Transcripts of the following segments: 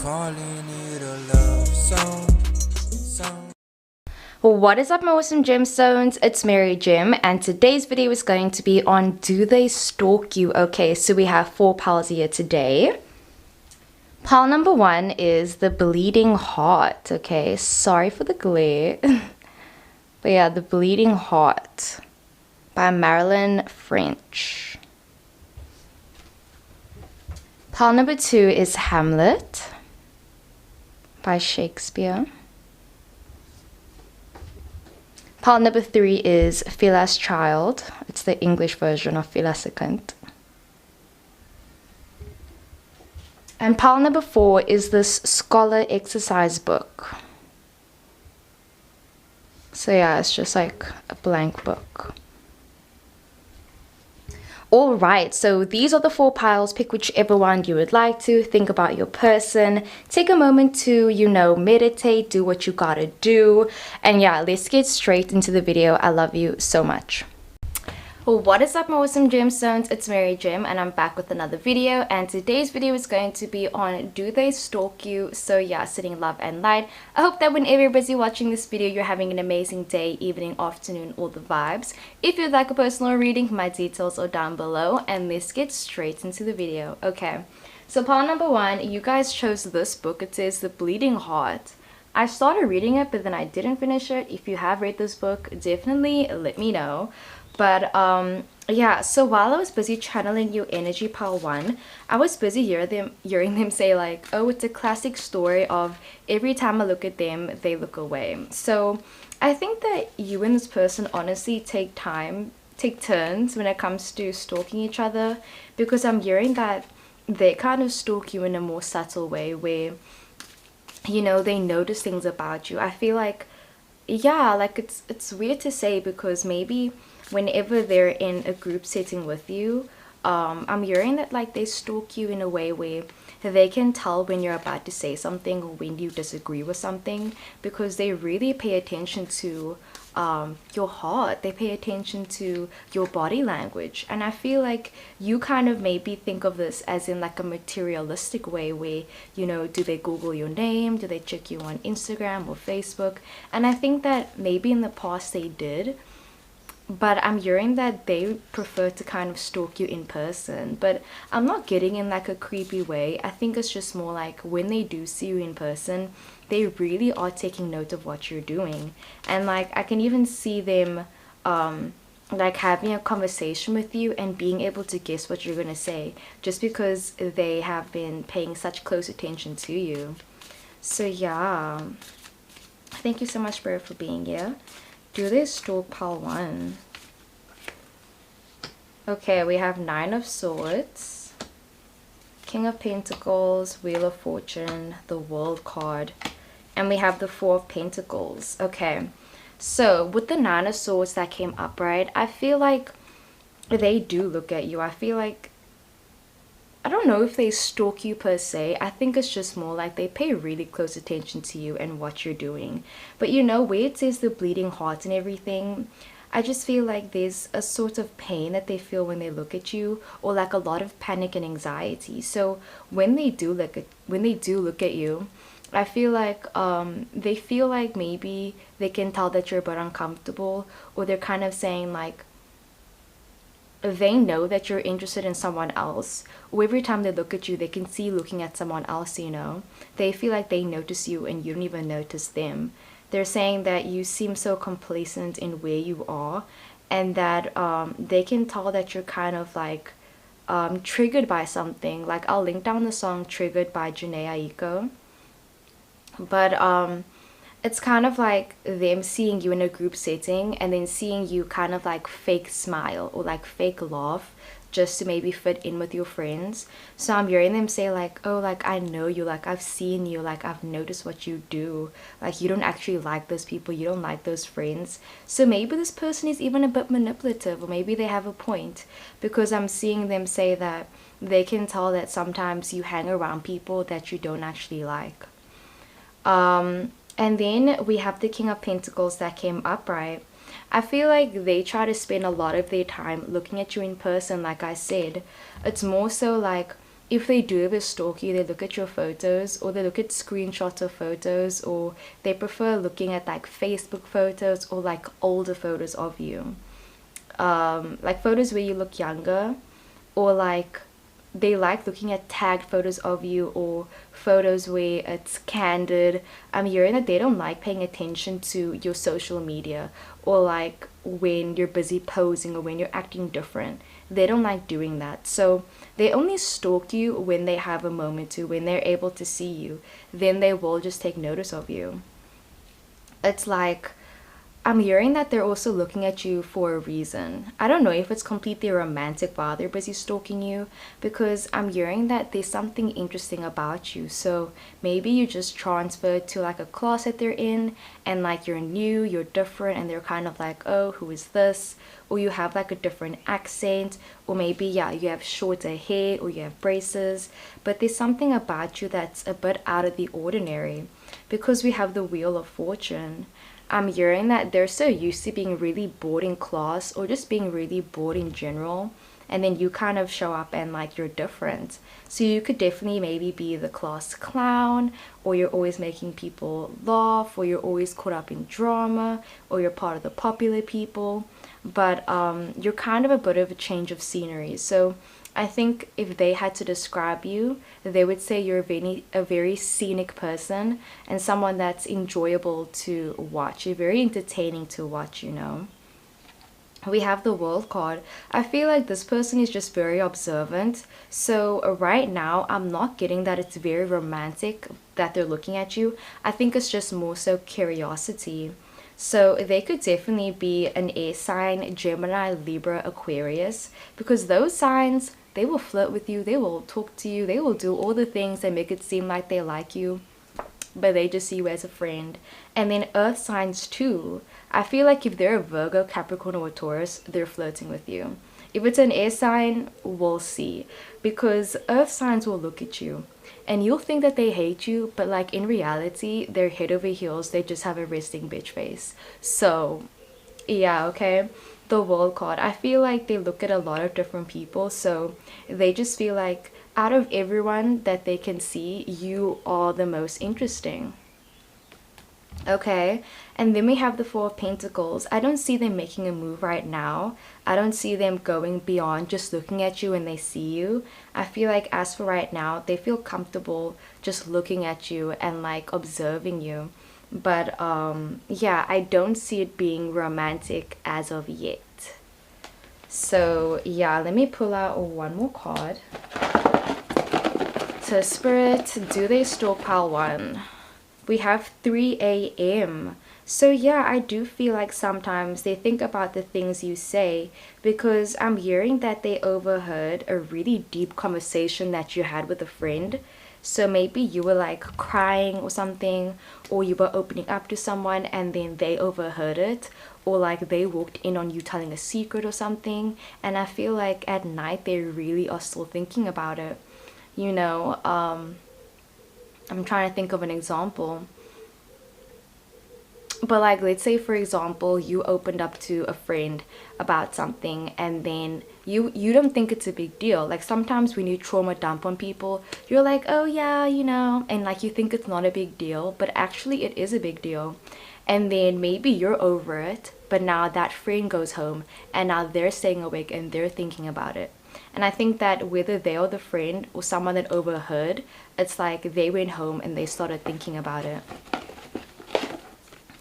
calling it a love song. What is up, my awesome gemstones? It's Mary Gem, and today's video is going to be on do they stalk you? Okay, so we have 4 piles here today. Pile number 1 is the bleeding heart. Okay, sorry for the glare. But yeah, the bleeding heart by Marilyn French. Pile number 2 is Hamlet by Shakespeare. Pile number 3 is Philas Child. It's the English version of Philasicant. And pile number 4 is this scholar exercise book. So yeah, it's just like a blank book. Alright, so these are the 4 piles. Pick whichever one you would like to. Think about your person. Take a moment to, meditate, do what you gotta do. And yeah, let's get straight into the video. I love you so much. What is up, my awesome gemstones? It's Mary Gem, and I'm back with another video. And today's video is going to be on do they stalk you? So yeah, sending love and light. I hope that whenever you're busy watching this video, you're having an amazing day, evening, afternoon, all the vibes. If you'd like a personal reading, my details are down below, and let's get straight into the video. Okay, so pile number 1, you guys chose this book. It says The Bleeding Heart. I started reading it, but then I didn't finish it. If you have read this book, definitely let me know. But yeah, so while I was busy channeling your energy, pile 1, I was busy hearing them say like, oh, it's a classic story of every time I look at them, they look away. So I think that you and this person honestly take turns when it comes to stalking each other, because I'm hearing that they kind of stalk you in a more subtle way where, they notice things about you. I feel like, yeah, like it's weird to say, because maybe whenever they're in a group setting with you, I'm hearing that like they stalk you in a way where they can tell when you're about to say something or when you disagree with something, because they really pay attention to your heart. They pay attention to your body language. And I feel like you kind of maybe think of this as in like a materialistic way where, do they Google your name? Do they check you on Instagram or Facebook? And I think that maybe in the past they did, but I'm hearing that they prefer to kind of stalk you in person. But I'm not getting in like a creepy way. I think it's just more like when they do see you in person, they really are taking note of what you're doing. And like I can even see them like having a conversation with you and being able to guess what you're gonna say, just because they have been paying such close attention to you. So yeah, thank you so much, Spirit, for being here. Do they stalk pile 1? Okay, we have 9 of Swords, King of Pentacles, Wheel of Fortune, the World card, and we have the 4 of Pentacles. Okay, so with the 9 of Swords that came up, right, I feel like they do look at you. I feel like, I don't know if they stalk you per se. I think it's just more like they pay really close attention to you and what you're doing. But where it says the bleeding heart and everything, I just feel like there's a sort of pain that they feel when they look at you, or like a lot of panic and anxiety. So when they do look at you, I feel like they feel like maybe they can tell that you're a bit uncomfortable, or they're kind of saying like, they know that you're interested in someone else, or every time they look at you, they can see you looking at someone else, They feel like they notice you and you don't even notice them. They're saying that you seem so complacent in where you are, and that they can tell that you're kind of like triggered by something. Like I'll link down the song Triggered by Janae Aiko. But it's kind of like them seeing you in a group setting and then seeing you kind of like fake smile or like fake laugh just to maybe fit in with your friends. So I'm hearing them say like, oh, like I know you, like I've seen you, like I've noticed what you do, like you don't actually like those people, you don't like those friends. So maybe this person is even a bit manipulative, or maybe they have a point, because I'm seeing them say that they can tell that sometimes you hang around people that you don't actually like. And then we have the King of Pentacles that came up, right? I feel like they try to spend a lot of their time looking at you in person. Like I said, it's more so like if they do ever stalk you, they look at your photos, or they look at screenshots of photos, or they prefer looking at like Facebook photos or like older photos of you. Like photos where you look younger, or like they like looking at tagged photos of you, or photos where it's candid. I'm hearing that they don't like paying attention to your social media, or like when you're busy posing or when you're acting different. They don't like doing that. So they only stalk you when they have a moment to, when they're able to see you. Then they will just take notice of you. It's like, I'm hearing that they're also looking at you for a reason. I don't know if it's completely romantic while they're busy stalking you, because I'm hearing that there's something interesting about you. So maybe you just transferred to like a class that they're in, and like you're new, you're different, and they're kind of like, oh, who is this? Or you have like a different accent, or maybe, yeah, you have shorter hair, or you have braces, but there's something about you that's a bit out of the ordinary, because we have the Wheel of Fortune. I'm hearing that they're so used to being really bored in class, or just being really bored in general, and then you kind of show up and like you're different. So you could definitely maybe be the class clown, or you're always making people laugh, or you're always caught up in drama, or you're part of the popular people. But you're kind of a bit of a change of scenery. So I think if they had to describe you, they would say you're a very scenic person, and someone that's enjoyable to watch. You're very entertaining to watch, you know. We have the World card. I feel like this person is just very observant. So right now, I'm not getting that it's very romantic that they're looking at you. I think it's just more so curiosity. So they could definitely be an air sign, Gemini, Libra, Aquarius, because those signs, they will flirt with you, they will talk to you, they will do all the things that make it seem like they like you, but they just see you as a friend. And then earth signs too. I feel like if they're a Virgo, Capricorn, or a Taurus, they're flirting with you. If it's an air sign, we'll see. Because earth signs will look at you and you'll think that they hate you, but like in reality, they're head over heels. They just have a resting bitch face. So yeah, okay. The World card. I feel like they look at a lot of different people, so they just feel like out of everyone that they can see, you are the most interesting. Okay, and then we have the Four of Pentacles. I don't see them making a move right now. I don't see them going beyond just looking at you when they see you. I feel like as for right now, they feel comfortable just looking at you and like observing you. But yeah, I don't see it being romantic as of yet. So yeah, let me pull out one more card. So Spirit, do they stockpile one? We have 3 a.m. So yeah, I do feel like sometimes they think about the things you say, because I'm hearing that they overheard a really deep conversation that you had with a friend. So maybe you were like crying or something, or you were opening up to someone and then they overheard it, or like they walked in on you telling a secret or something. And I feel like at night they really are still thinking about it. You know, I'm trying to think of an example. But like, let's say for example, you opened up to a friend about something, and then you don't think it's a big deal. Like sometimes when you trauma dump on people, you're like, oh yeah, you know, and like you think it's not a big deal, but actually it is a big deal. And then maybe you're over it, but now that friend goes home and now they're staying awake and they're thinking about it. And I think that whether they are the friend or someone that overheard, it's like they went home and they started thinking about it.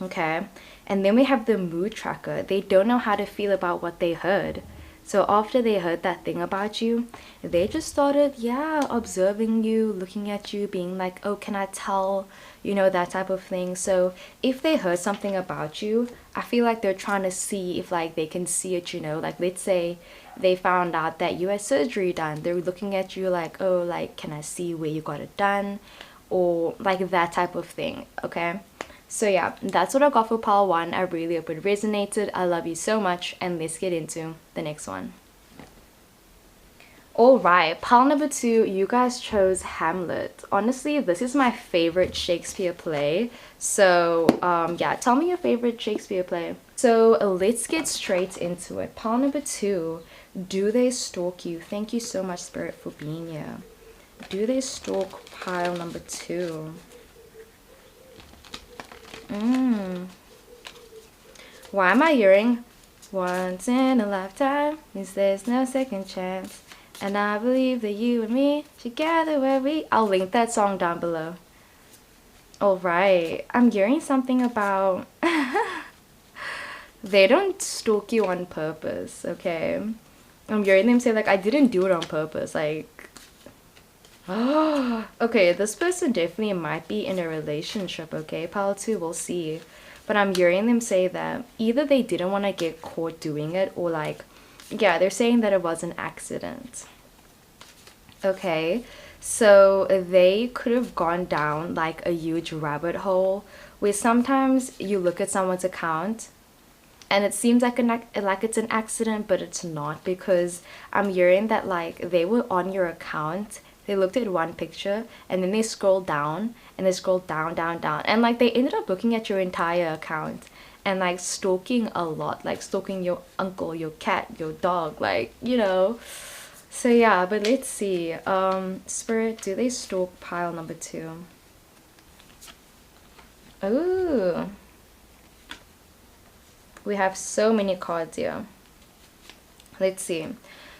Okay, and then we have the mood tracker. They don't know how to feel about what they heard. So after they heard that thing about you, they just started, yeah, observing you, looking at you, being like, oh, can I tell, you know, that type of thing. So if they heard something about you, I feel like they're trying to see if like they can see it, you know. Like let's say they found out that you had surgery done, they're looking at you like, oh, like, can I see where you got it done, or like that type of thing. Okay, so yeah, that's what I got for pile 1. I really hope it resonated. I love you so much, and let's get into the next one. Alright, pile number 2, you guys chose Hamlet. Honestly, this is my favorite Shakespeare play. So yeah, tell me your favorite Shakespeare play. So let's get straight into it. Pile number 2, do they stalk you? Thank you so much, Spirit, for being here. Do they stalk pile number 2? Why am I hearing once in a lifetime means there's no second chance, and I believe that you and me together where we... I'll link that song down below. Alright, I'm hearing something about they don't stalk you on purpose, okay? I'm hearing them say like, I didn't do it on purpose, like okay, this person definitely might be in a relationship, okay? Pile 2, we'll see. But I'm hearing them say that either they didn't want to get caught doing it, or like, yeah, they're saying that it was an accident. Okay, so they could have gone down like a huge rabbit hole where sometimes you look at someone's account and it seems like it's an accident, but it's not, because I'm hearing that like they were on your account, they looked at one picture and then they scrolled down and they scrolled down, down, down, and like they ended up looking at your entire account and like stalking a lot, like stalking your uncle, your cat, your dog, like, you know. So yeah, but let's see. Spirit, do they stalk pile number 2? Ooh. We have so many cards here. Let's see.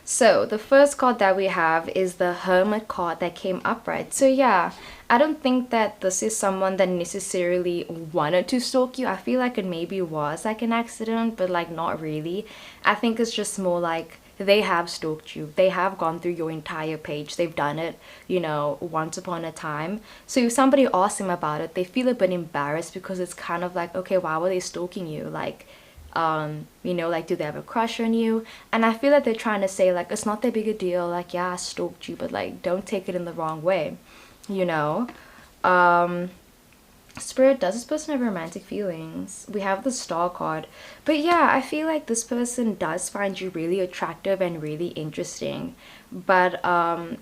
So the first card that we have is the Hermit card that came upright. So yeah, I don't think that this is someone that necessarily wanted to stalk you. I feel like it maybe was like an accident, but like not really. I think it's just more like they have stalked you. They have gone through your entire page. They've done it, you know, once upon a time. So if somebody asks them about it, they feel a bit embarrassed, because it's kind of like, okay, why were they stalking you? Like, you know, like, do they have a crush on you? And I feel like they're trying to say like, it's not that big a deal, like, yeah, I stalked you, but like, don't take it in the wrong way, you know. Spirit, does this person have romantic feelings? We have the Star card. But yeah, I feel like this person does find you really attractive and really interesting. But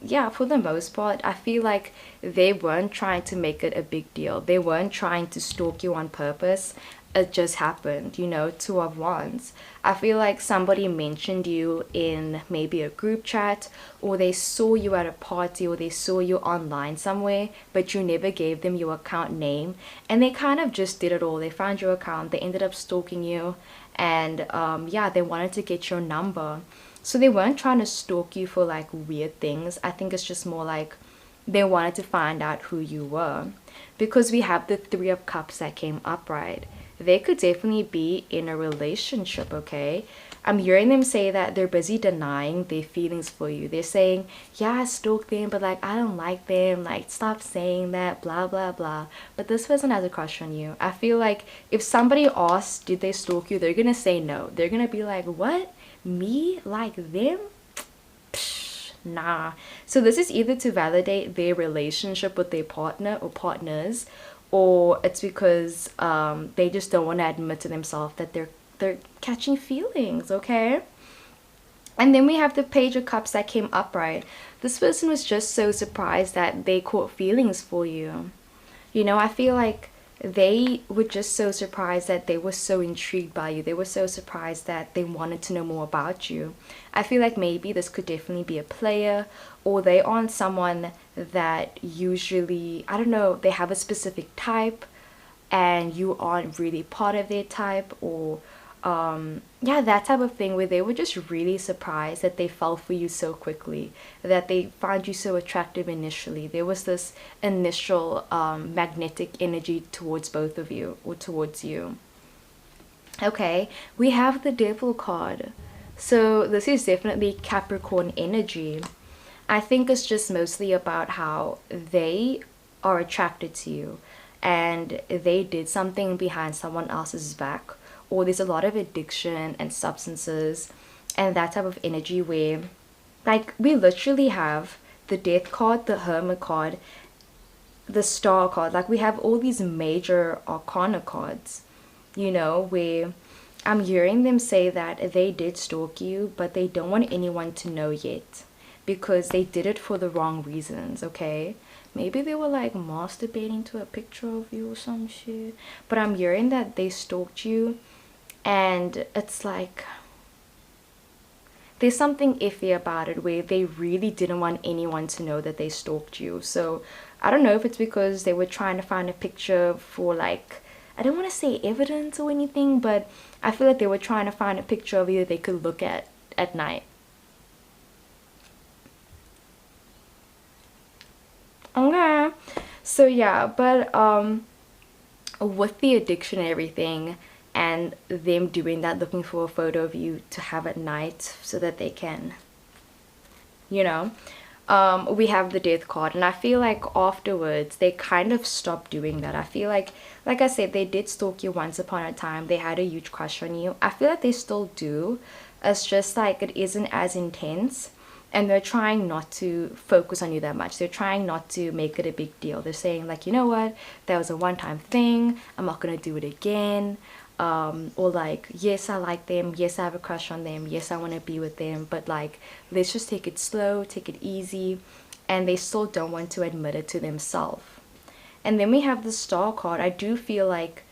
yeah, for the most part, I feel like they weren't trying to make it a big deal. They weren't trying to stalk you on purpose. It just happened, you know, 2 of Wands. I feel like somebody mentioned you in maybe a group chat, or they saw you at a party, or they saw you online somewhere, but you never gave them your account name, and they kind of just did it all. They found your account, they ended up stalking you, and yeah, they wanted to get your number. So they weren't trying to stalk you for like weird things. I think it's just more like they wanted to find out who you were, because we have the 3 of Cups that came upright. They could definitely be in a relationship, okay? I'm hearing them say that they're busy denying their feelings for you. They're saying, yeah, I stalked them, but like, I don't like them. Like, stop saying that, blah, blah, blah. But this person has a crush on you. I feel like if somebody asks, did they stalk you? They're gonna say no. They're gonna be like, what? Me? Like them? Psh, nah. So this is either to validate their relationship with their partner or partners, or it's because they just don't want to admit to themselves that they're catching feelings, okay? And then we have the Page of Cups that came upright. This person was just so surprised that they caught feelings for you. You know, I feel like they were just so surprised that they were so intrigued by you. They were so surprised that they wanted to know more about you. I feel like maybe this could definitely be a player, or they aren't someone that usually, I don't know, they have a specific type and you aren't really part of their type, or yeah, that type of thing, where they were just really surprised that they fell for you so quickly, that they found you so attractive initially. There was this initial magnetic energy towards both of you, or towards you. Okay, we have the Devil card. So this is definitely Capricorn energy. I think it's just mostly about how they are attracted to you, and they did something behind someone else's back, or there's a lot of addiction and substances and that type of energy, where like we literally have the Death card, the Hermit card, the Star card. Like we have all these major arcana cards, you know, where I'm hearing them say that they did stalk you, but they don't want anyone to know yet, because they did it for the wrong reasons, okay? Maybe they were like masturbating to a picture of you or some shit. But I'm hearing that they stalked you, and it's like there's something iffy about it where they really didn't want anyone to know that they stalked you. So I don't know if it's because they were trying to find a picture for, like, I don't want to say evidence or anything, but I feel like they were trying to find a picture of you that they could look at night. Okay. So yeah, but with the addiction and everything, and them doing that, looking for a photo of you to have at night so that they can, you know, we have the death card, and I feel like afterwards they kind of stopped doing that. I feel like I said, they did stalk you once upon a time. They had a huge crush on you. I feel like they still do. It's just like it isn't as intense, and they're trying not to focus on you that much. They're trying not to make it a big deal. They're saying, like, you know what, that was a one-time thing, I'm not gonna do it again. Or like, yes, I like them, yes, I have a crush on them, yes, I want to be with them, but like, let's just take it slow, take it easy. And they still don't want to admit it to themselves. And then we have the star card. I do feel like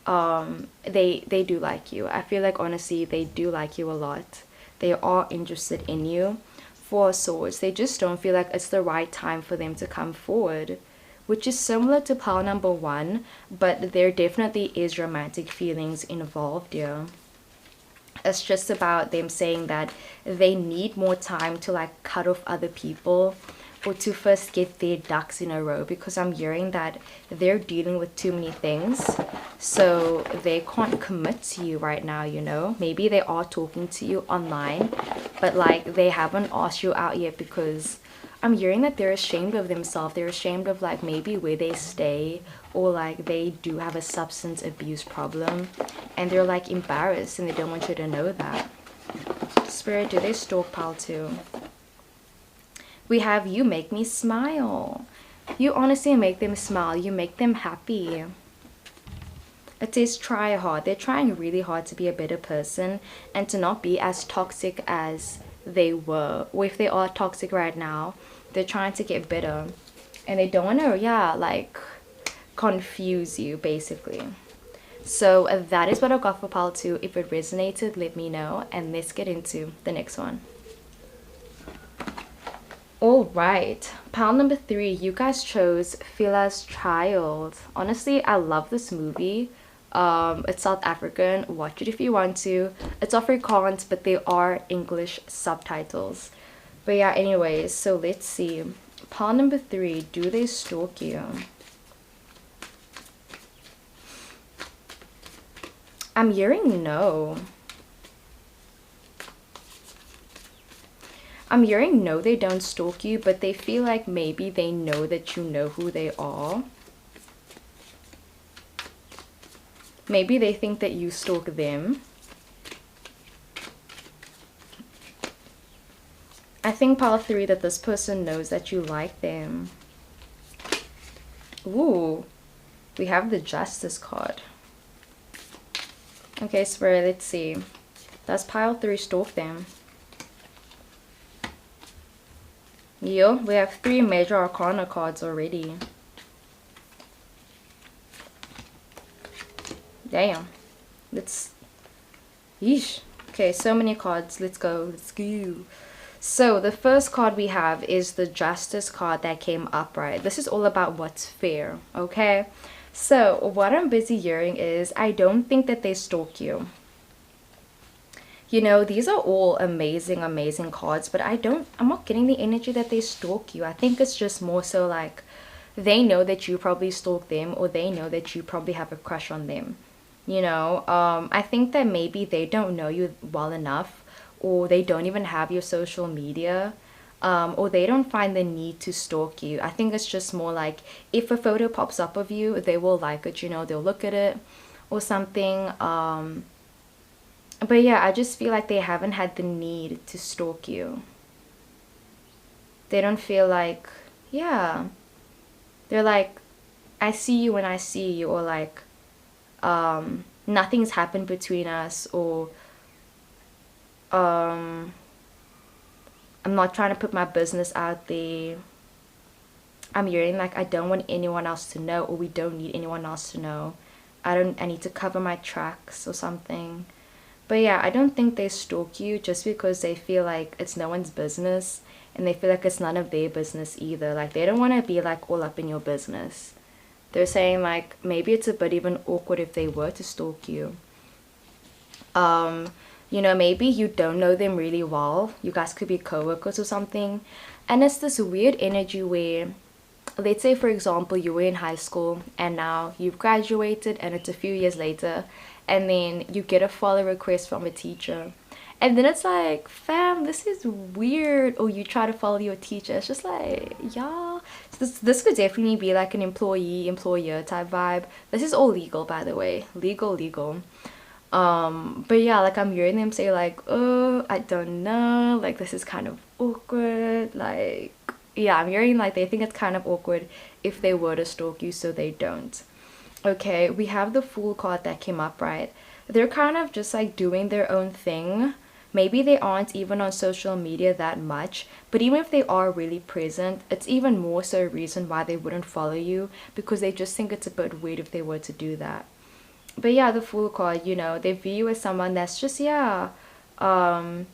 they do like you. I feel like, honestly, they do like you a lot. They are interested in you. Four of Swords, they just don't feel like it's the right time for them to come forward, which is similar to pile number one, but there definitely is romantic feelings involved here. It's just about them saying that they need more time to like cut off other people, or to first get their ducks in a row, because I'm hearing that they're dealing with too many things, so they can't commit to you right now, you know. Maybe they are talking to you online, but like they haven't asked you out yet, because I'm hearing that they're ashamed of themselves. They're ashamed of like maybe where they stay, or like they do have a substance abuse problem, and they're like embarrassed and they don't want you to know that. Spirit, do they stalk pile too? We have you make me smile. You honestly make them smile. You make them happy. It says try hard. They're trying really hard to be a better person and to not be as toxic as they were. Or if they are toxic right now, they're trying to get better. And they don't want to, yeah, like confuse you, basically. So that is what I got for pile 2. If it resonated, let me know. And let's get into the next one. All right, pile number 3, you guys chose Phila's Child. Honestly, I love this movie. It's South African. Watch it if you want to. It's Afrikaans, but there are English subtitles. But yeah, anyways, so let's see. Pile number 3, do they stalk you? I'm hearing no. I'm hearing no, they don't stalk you, but they feel like maybe they know that you know who they are. Maybe they think that you stalk them. I think pile 3, that this person knows that you like them. Ooh, we have the Justice card. Okay, Spirit, let's see. Does pile 3 stalk them? Yo, we have 3 major arcana cards already. Damn. Let's... Yeesh. Okay, so many cards. Let's go. Let's go. So, the first card we have is the Justice card that came up, right? This is all about what's fair, okay? So, what I'm busy hearing is, I don't think that they stalk you. You know, these are all amazing, amazing cards, but I'm not getting the energy that they stalk you. I think it's just more so like they know that you probably stalk them, or they know that you probably have a crush on them. You know, I think that maybe they don't know you well enough, or they don't even have your social media, or they don't find the need to stalk you. I think it's just more like if a photo pops up of you, they will like it, you know, they'll look at it or something. But yeah, I just feel like they haven't had the need to stalk you. They don't feel like, yeah. They're like, I see you when I see you, or like, nothing's happened between us, or, I'm not trying to put my business out there. I'm hearing like, I don't want anyone else to know, or we don't need anyone else to know. I need to cover my tracks or something. But yeah, I don't think they stalk you just because they feel like it's no one's business, and they feel like it's none of their business either. Like they don't want to be like all up in your business. They're saying like maybe it's a bit even awkward if they were to stalk you. You know, maybe you don't know them really well. You guys could be co-workers or something. And it's this weird energy where, let's say for example, you were in high school and now you've graduated and it's a few years later, and then you get a follow request from a teacher. And then it's like, fam, this is weird. Or you try to follow your teacher. It's just like, yeah. This could definitely be like an employee-employer type vibe. This is all legal, by the way. Legal. But yeah, like I'm hearing them say like, oh, I don't know, like this is kind of awkward. Like, yeah, I'm hearing like they think it's kind of awkward if they were to stalk you, so they don't. Okay, we have the Fool card that came up, right? They're kind of just like doing their own thing. Maybe they aren't even on social media that much, but even if they are really present, it's even more so a reason why they wouldn't follow you, because they just think it's a bit weird if they were to do that. But yeah, the Fool card, you know, they view you as someone that's just, yeah, um,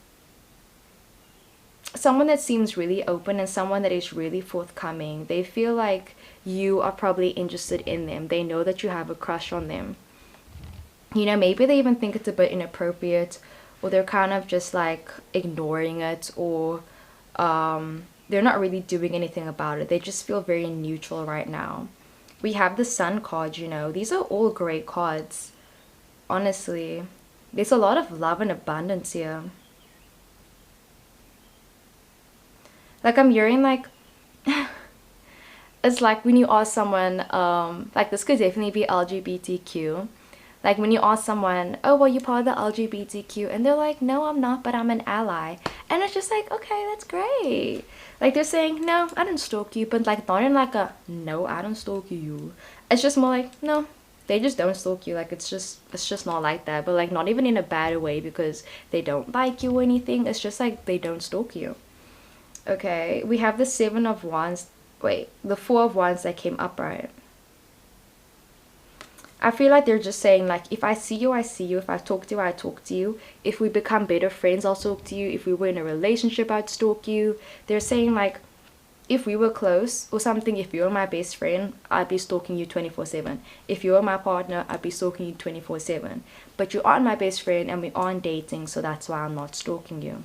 someone that seems really open and someone that is really forthcoming. They feel like you are probably interested in them. They know that you have a crush on them. You know, maybe they even think it's a bit inappropriate, or they're kind of just like ignoring it, or they're not really doing anything about it. They just feel very neutral right now. We have the Sun card, you know. These are all great cards. Honestly, there's a lot of love and abundance here. Like I'm hearing like it's like when you ask someone, like this could definitely be LGBTQ. Like when you ask someone, oh, well, you part of the LGBTQ, and they're like, no, I'm not, but I'm an ally. And it's just like, okay, that's great. Like they're saying, no, I don't stalk you, but like not in like a, no, I don't stalk you. It's just more like, no, they just don't stalk you. Like it's just not like that. But like not even in a bad way because they don't like you or anything. It's just like they don't stalk you. Okay, we have the Seven of Wands. Wait, the Four of Wands that came upright. I feel like they're just saying like, if I see you, I see you. If I talk to you, I talk to you. If we become better friends, I'll talk to you. If we were in a relationship, I'd stalk you. They're saying like, if we were close or something, if you were my best friend, I'd be stalking you 24/7. If you were my partner, I'd be stalking you 24/7. But you aren't my best friend and we aren't dating, so that's why I'm not stalking you.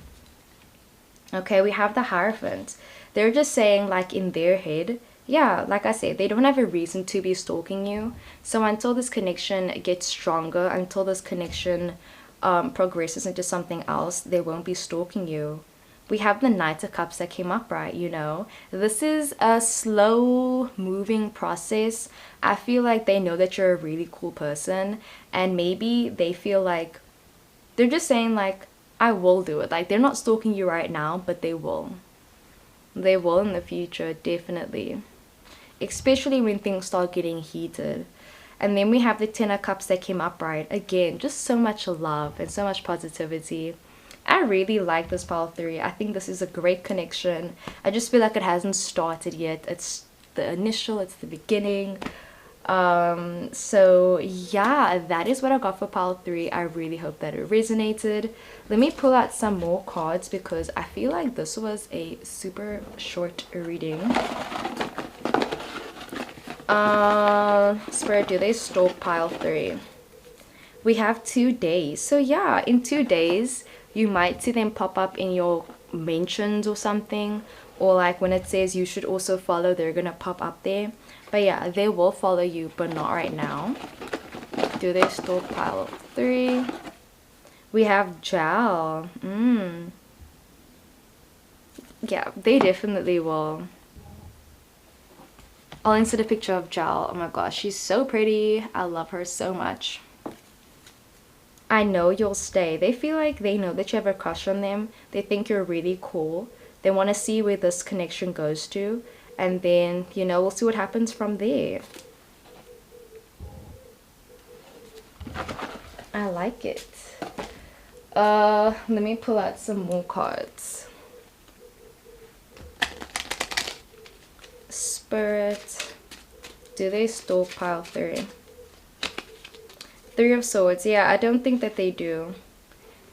Okay, we have the Hierophant. They're just saying like in their head, yeah, like I said, they don't have a reason to be stalking you. So until this connection gets stronger, until this connection progresses into something else, they won't be stalking you. We have the Knight of Cups that came up, right? You know, this is a slow moving process. I feel like they know that you're a really cool person, and maybe they feel like they're just saying like, I will do it. Like they're not stalking you right now, but they will. They will in the future, definitely. Especially when things start getting heated. And then we have the Ten of Cups that came up, right? Again, just so much love and so much positivity. I really like this pile 3. I think this is a great connection. I just feel like it hasn't started yet. It's the initial, it's the beginning. So yeah, that is what I got for pile 3. I really hope that it resonated. Let me pull out some more cards because I feel like this was a super short reading. Spirit, do they stalk pile 3? We have 2 days. So yeah, in 2 days you might see them pop up in your mentions or something, or like when it says you should also follow, they're gonna pop up there. But yeah, they will follow you, but not right now. Do they stalk pile 3? We have Gel. Yeah, they definitely will. I'll insert a picture of Gel. Oh my gosh, she's so pretty. I love her so much. I know you'll stay. They feel like they know that you have a crush on them. They think you're really cool. They want to see where this connection goes to. And then, you know, we'll see what happens from there. I like it. Let me pull out some more cards. Spirit. Do they stalk pile 3? 3 of Swords. Yeah, I don't think that they do.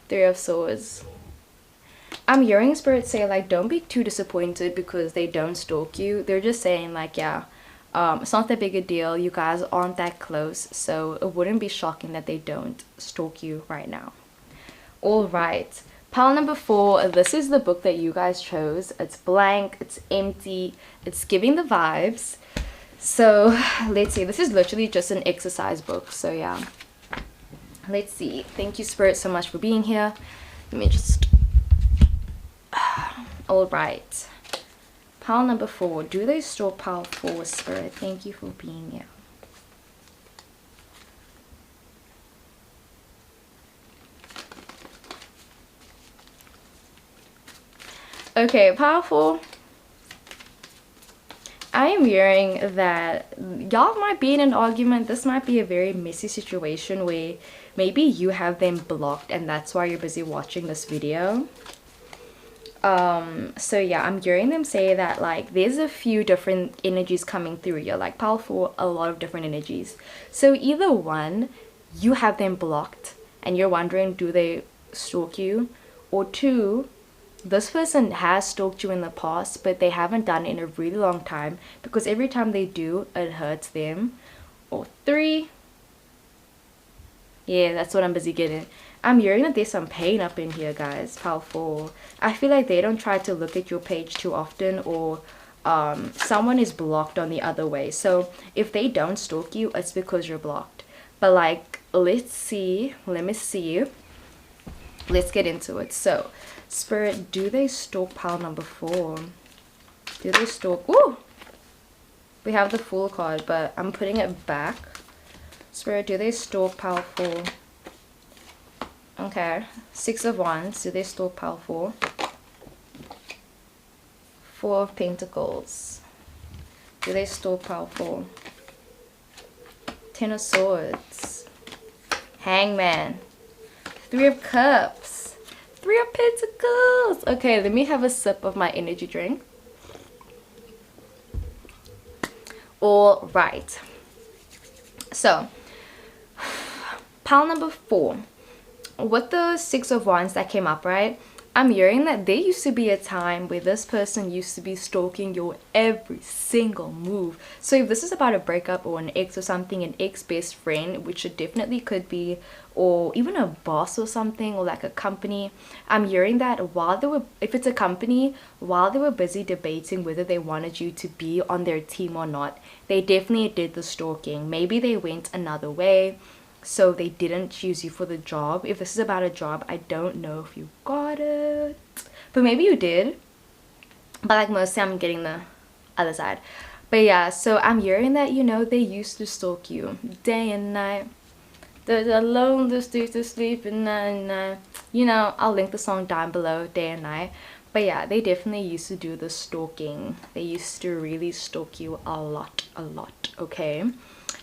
Three of Swords. I'm hearing Spirit say, like, don't be too disappointed because they don't stalk you. They're just saying, like, yeah, it's not that big a deal. You guys aren't that close, so it wouldn't be shocking that they don't stalk you right now. All right. Pile number 4. This is the book that you guys chose. It's blank. It's empty. It's giving the vibes. So, let's see. This is literally just an exercise book. So, yeah. Let's see. Thank you, Spirit, so much for being here. Let me just... All right. Pile number 4. Do they stalk pile 4, Spirit? Thank you for being here. Okay, pile 4. I am hearing that y'all might be in an argument. This might be a very messy situation where maybe you have them blocked and that's why you're busy watching this video. So yeah, I'm hearing them say that, like, there's a few different energies coming through here, like pile 4, a lot of different energies. So either one, you have them blocked and you're wondering, do they stalk you? Or 2, this person has stalked you in the past, but they haven't done it in a really long time because every time they do, it hurts them. Or 3, yeah, that's what I'm busy getting. I'm hearing that there's some pain up in here, guys. Pile 4. I feel like they don't try to look at your page too often, or someone is blocked on the other way. So if they don't stalk you, it's because you're blocked. But like, let's see. Let me see. Let's get into it. So, Spirit, do they stalk pile number 4? Do they stalk? Ooh! We have the Fool card, but I'm putting it back. Spirit, do they stalk pile 4? Okay. 6 of Wands. Do they stalk pile 4? 4 of Pentacles. Do they stalk pile 4? 10 of Swords. Hangman. 3 of Cups. 3 of Pentacles. Okay, let me have a sip of my energy drink. All right. So, pile number 4. With the 6 of Wands that came up, right? I'm hearing that there used to be a time where this person used to be stalking your every single move. So if this is about a breakup or an ex or something, an ex-best friend, which it definitely could be, or even a boss or something, or like a company, I'm hearing that while they were, if it's a company, while they were busy debating whether they wanted you to be on their team or not, they definitely did the stalking. Maybe they went another way, so they didn't choose you for the job. If this is about a job, I don't know if you got it, but maybe you did. But like mostly I'm getting the other side. But yeah, so I'm hearing that, you know, they used to stalk you day and night. The alone, the streets to sleep and night. You know, I'll link the song down below, Day and Night. But yeah, they definitely used to do the stalking. They used to really stalk you a lot, okay?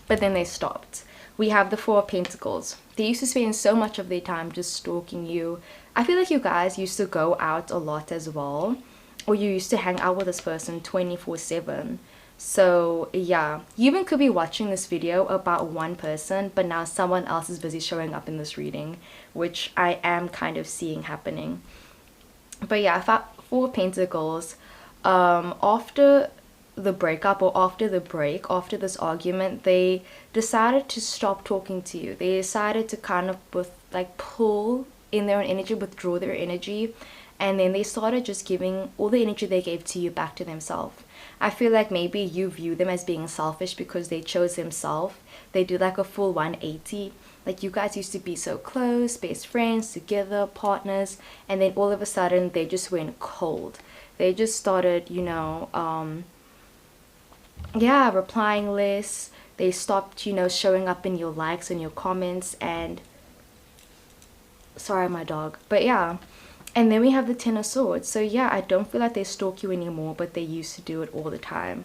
But then they stopped. We have the 4 of Pentacles. They used to spend so much of their time just stalking you. I feel like you guys used to go out a lot as well. Or you used to hang out with this person 24/7. So yeah, you even could be watching this video about one person, but now someone else is busy showing up in this reading, which I am kind of seeing happening. But yeah, 4 Pentacles, after the breakup or after the break, after this argument, they decided to stop talking to you. They decided to kind of pull in their own energy, withdraw their energy, and then they started just giving all the energy they gave to you back to themselves. I feel like maybe you view them as being selfish because they chose themselves. They do like a full 180. Like, you guys used to be so close, best friends, together, partners, and then all of a sudden they just went cold. They just started, you know, yeah, replying less. They stopped, you know, showing up in your likes and your comments, and sorry, my dog. But yeah, and then we have the 10 of Swords. So yeah, I don't feel like they stalk you anymore, but they used to do it all the time.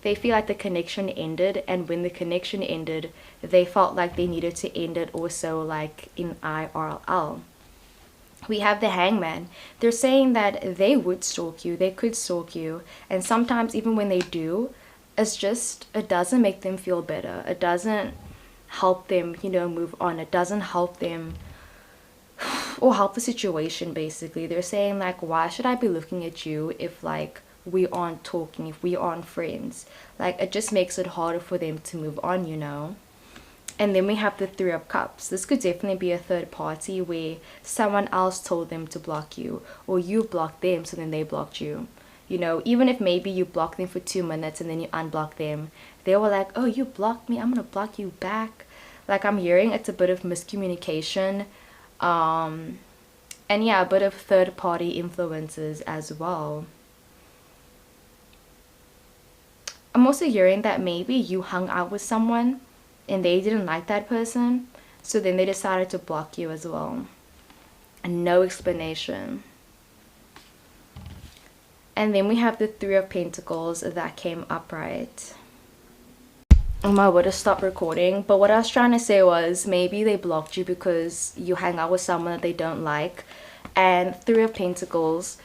They feel like the connection ended, and when the connection ended, they felt like they needed to end it also, like in IRL. We have the Hangman. They're saying that they would stalk you, they could stalk you, and sometimes even when they do, it's just, it doesn't make them feel better. It doesn't help them, you know, move on. It doesn't help them or help the situation. Basically, they're saying like, why should I be looking at you if like we aren't talking, if we aren't friends? Like, it just makes it harder for them to move on, you know. And then we have the Three of Cups. This could definitely be a third party where someone else told them to block you, or you blocked them so then they blocked you. You know, even if maybe you block them for 2 minutes and then you unblock them, they were like, oh, you blocked me, I'm gonna block you back. Like, I'm hearing it's a bit of miscommunication, and yeah, a bit of third party influences as well. I'm also hearing that maybe you hung out with someone and they didn't like that person, so then they decided to block you as well, and no explanation. And then we have the Three of Pentacles that came upright. I would have stopped recording, but what I was trying to say was maybe they blocked you because you hang out with someone that they don't like. And Three of Pentacles,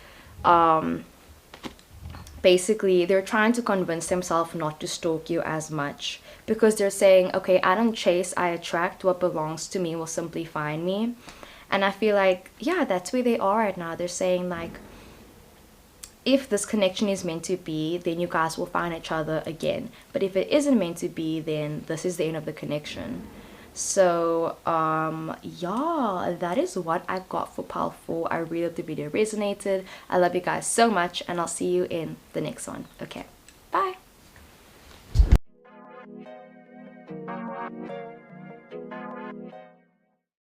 basically they're trying to convince themselves not to stalk you as much, because they're saying, okay, I don't chase, I attract. What belongs to me will simply find me. And I feel like, yeah, that's where they are right now. They're saying like, if this connection is meant to be, then you guys will find each other again. But if it isn't meant to be, then this is the end of the connection. So yeah, that is what I got for pile 4. I really hope the video resonated. I love you guys so much, and I'll see you in the next one. Okay.